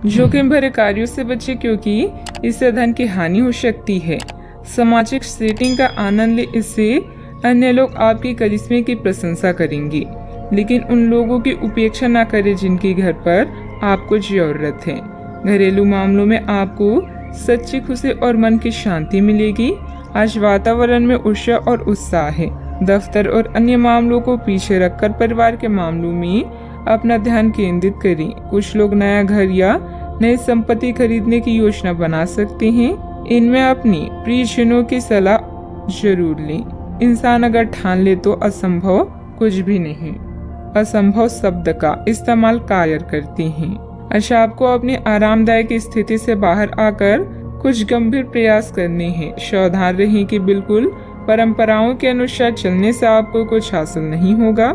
जोखिम भरे कार्यों से बचे क्योंकि इससे धन की हानि हो सकती है। सामाजिक सेटिंग का आनंद ले, इससे अन्य लोग आपकी करिश्मे की प्रशंसा करेंगे, लेकिन उन लोगों की उपेक्षा न करें जिनके घर पर आपको जरूरत है। घरेलू मामलों में आपको सच्ची खुशी और मन की शांति मिलेगी। आज वातावरण में ऊर्जा और उत्साह है। दफ्तर और अन्य मामलों को पीछे रखकर परिवार के मामलों में अपना ध्यान केंद्रित करें। कुछ लोग नया घर या नई संपत्ति खरीदने की योजना बना सकते हैं। इनमें अपनी प्रियजनों की सलाह जरूर लें। इंसान अगर ठान ले तो असंभव कुछ भी नहीं। असंभव शब्द का इस्तेमाल कायर करते हैं। अच्छा, आपको अपनी आरामदायक स्थिति से बाहर आकर कुछ गंभीर प्रयास करने हैं। सावधान रहें कि बिल्कुल परंपराओं के अनुसार चलने से आपको कुछ हासिल नहीं होगा।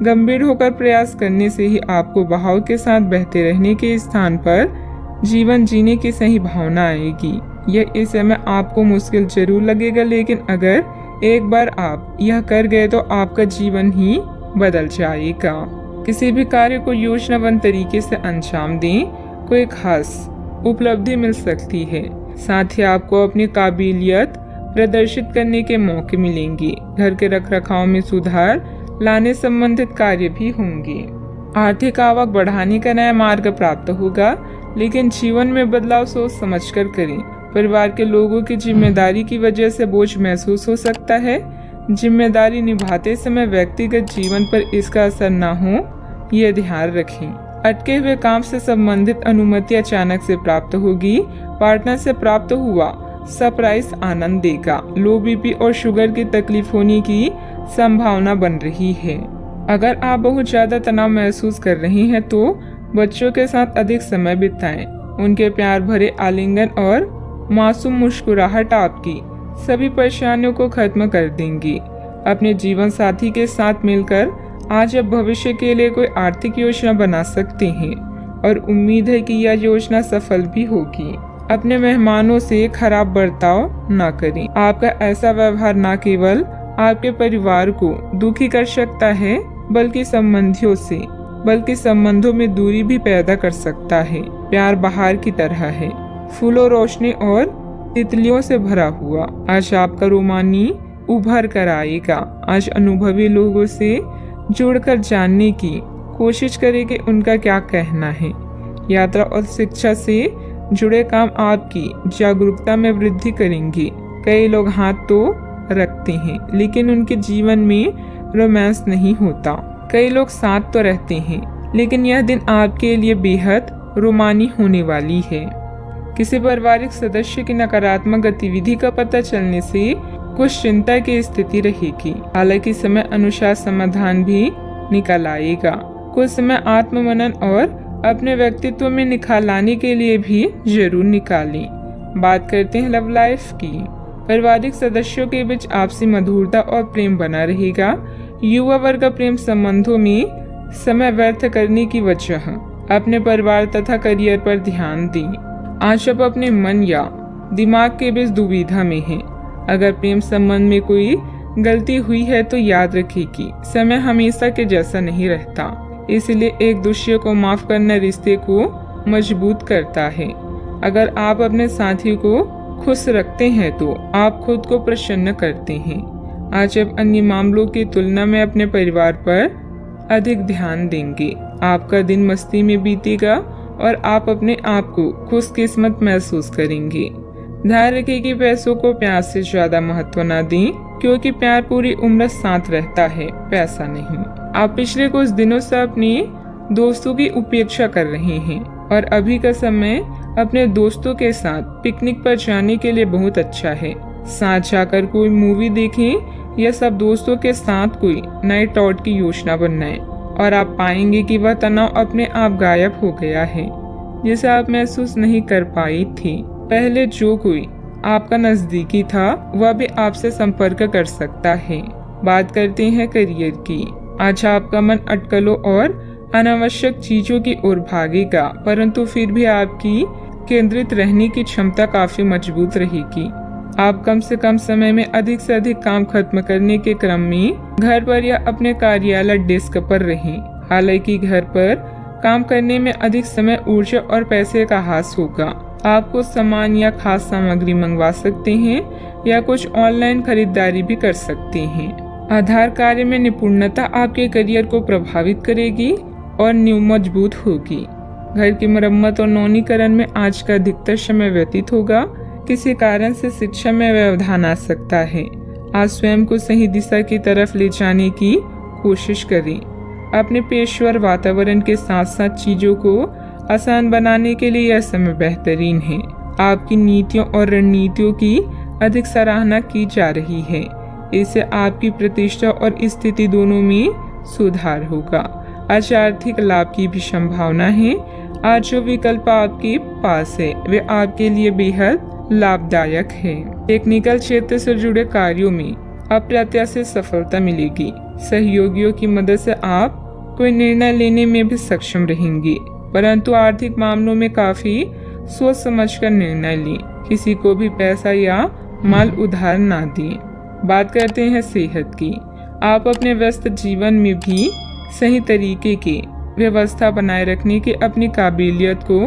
गंभीर होकर प्रयास करने से ही आपको बहाव के साथ बहते रहने के स्थान पर जीवन जीने की सही भावना आएगी। यह इस समय आपको मुश्किल जरूर लगेगा, लेकिन अगर एक बार आप यह कर गए तो आपका जीवन ही बदल जाएगा। किसी भी कार्य को योजनाबद्ध तरीके से अंजाम दें, कोई खास उपलब्धि मिल सकती है। साथ ही आपको अपनी काबिलियत प्रदर्शित करने के मौके मिलेंगे। घर के रखरखाव में सुधार लाने संबंधित कार्य भी होंगे। आर्थिक आवक बढ़ाने का नया मार्ग प्राप्त होगा, लेकिन जीवन में बदलाव सोच समझकर करें। परिवार के लोगों की जिम्मेदारी की वजह से बोझ महसूस हो सकता है। जिम्मेदारी निभाते समय व्यक्तिगत जीवन पर इसका असर न हो, यह ध्यान रखें। अटके हुए काम से संबंधित अनुमति अचानक से प्राप्त होगी। पार्टनर से प्राप्त हुआ सरप्राइज आनंद देगा। लो बीपी और शुगर की तकलीफ होने की संभावना बन रही है। अगर आप बहुत ज्यादा तनाव महसूस कर रहे हैं तो बच्चों के साथ अधिक समय बिताएं। उनके प्यार भरे आलिंगन और मासूम मुस्कुराहट आपकी सभी परेशानियों को खत्म कर देंगी। अपने जीवन साथी के साथ मिलकर आज आप भविष्य के लिए कोई आर्थिक योजना बना सकते हैं और उम्मीद है कि यह योजना सफल भी होगी। अपने मेहमानों से खराब बर्ताव न करें। आपका ऐसा व्यवहार न केवल आपके परिवार को दुखी कर सकता है, बल्कि संबंधों में दूरी भी पैदा कर सकता है। प्यार बहार की तरह है, फूलों, रोशनी और तितलियों से भरा हुआ। आज आपका रोमानी उभर कर आएगा। आज अनुभवी लोगों से जुड़कर जानने की कोशिश करें कि उनका क्या कहना है। यात्रा और शिक्षा से जुड़े काम आपकी जागरूकता में वृद्धि करेंगे। कई लोग हाथ तो रखते हैं, लेकिन उनके जीवन में रोमांस नहीं होता। कई लोग साथ तो रहते हैं, लेकिन यह दिन आपके लिए बेहद रोमानी होने वाली है। किसी पारिवारिक सदस्य की नकारात्मक गतिविधि का पता चलने से कुछ चिंता की स्थिति रहेगी। हालांकि समय अनुसार समाधान भी निकल आएगा। कुछ समय आत्ममनन और अपने व्यक्तित्व में निखार लाने के लिए भी जरूर निकालें। बात करते हैं लव लाइफ की। पारिवारिक सदस्यों के बीच आपसी मधुरता और प्रेम बना रहेगा। युवा वर्ग का प्रेम संबंधों में समय व्यर्थ करने की वजह अपने परिवार तथा करियर पर ध्यान दें। आज आप अपने मन या दिमाग के बीच दुविधा में हैं। अगर प्रेम संबंध में कोई गलती हुई है तो याद रखिए कि समय हमेशा के जैसा नहीं रहता, इसलिए एक दूसरे को माफ करना रिश्ते को मजबूत करता है। अगर आप अपने साथी को खुश रखते हैं तो आप खुद को प्रसन्न करते हैं। आज आप अन्य मामलों की तुलना में अपने परिवार पर अधिक ध्यान देंगे। आपका दिन मस्ती में बीतेगा और आप अपने आप को खुशकिस्मत महसूस करेंगे। ध्यान रखें कि पैसों को प्यार से ज्यादा महत्व न दें, क्योंकि प्यार पूरी उम्र साथ रहता है, पैसा नहीं। आप पिछले कुछ दिनों से अपने दोस्तों की उपेक्षा कर रहे हैं और अभी का समय अपने दोस्तों के साथ पिकनिक पर जाने के लिए बहुत अच्छा है। साथ जाकर कोई मूवी देखें या सब दोस्तों के साथ कोई नाइट आउट की योजना बनाएं और आप पाएंगे कि वह तनाव अपने आप गायब हो गया है, जिसे आप महसूस नहीं कर पाई थी। पहले जो कोई आपका नजदीकी था वह भी आपसे संपर्क कर सकता है। बात करते हैं करियर की। आज आपका मन अटकलों और अनावश्यक चीजों की ओर भागेगा, परंतु फिर भी आपकी केंद्रित रहने की क्षमता काफी मजबूत रहेगी। आप कम से कम समय में अधिक से अधिक काम खत्म करने के क्रम में घर पर या अपने कार्यालय डेस्क पर रहें। हालांकि घर पर काम करने में अधिक समय, ऊर्जा और पैसे का हास होगा। आपको सामान या खास सामग्री मंगवा सकते हैं या कुछ ऑनलाइन खरीदारी भी कर सकते हैं। आधार कार्य में निपुणता आपके करियर को प्रभावित करेगी और नींव मजबूत होगी। घर की मरम्मत और नवीनीकरण में आज का अधिकतर समय व्यतीत होगा। किसी कारण से शिक्षा में व्यवधान आ सकता है। आज स्वयं को सही दिशा की तरफ ले जाने की कोशिश करें। अपने पेशेवर वातावरण के साथ साथ चीजों को आसान बनाने के लिए यह समय बेहतरीन है। आपकी नीतियों और रणनीतियों की अधिक सराहना की जा रही है। इससे आपकी प्रतिष्ठा और स्थिति दोनों में सुधार होगा। आज आर्थिक लाभ की भी संभावना है। आज जो विकल्प आपके पास है वे आपके लिए बेहद लाभदायक है। टेक्निकल क्षेत्र से जुड़े कार्यों में अप्रत्याशित सफलता मिलेगी। सहयोगियों की मदद से आप कोई निर्णय लेने में भी सक्षम रहेंगे, परंतु आर्थिक मामलों में काफी सोच समझकर निर्णय लें। किसी को भी पैसा या माल उधार ना दें। बात करते हैं सेहत की। आप अपने व्यस्त जीवन में भी सही तरीके की व्यवस्था बनाए रखने की अपनी काबिलियत को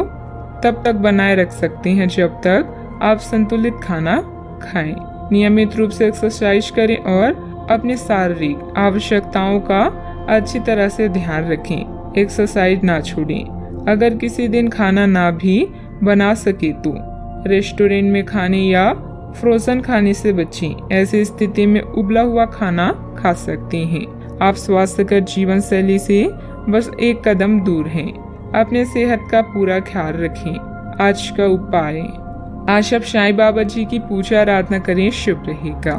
तब तक बनाए रख सकते हैं जब तक आप संतुलित खाना खाएं। नियमित रूप से एक्सरसाइज करें और अपनी शारीरिक आवश्यकताओं का अच्छी तरह से ध्यान रखें। एक्सरसाइज ना छोड़ें। अगर किसी दिन खाना ना भी बना सके तो रेस्टोरेंट में खाने या फ्रोजन खाने से बचें। ऐसी स्थिति में उबला हुआ खाना खा सकते हैं। आप स्वास्थ्यकर जीवन शैली से बस एक कदम दूर हैं। अपने सेहत का पूरा ख्याल रखें। आज का उपाय, आज आप साईं बाबा जी की पूजा आराधना करें, शुभ रहेगा।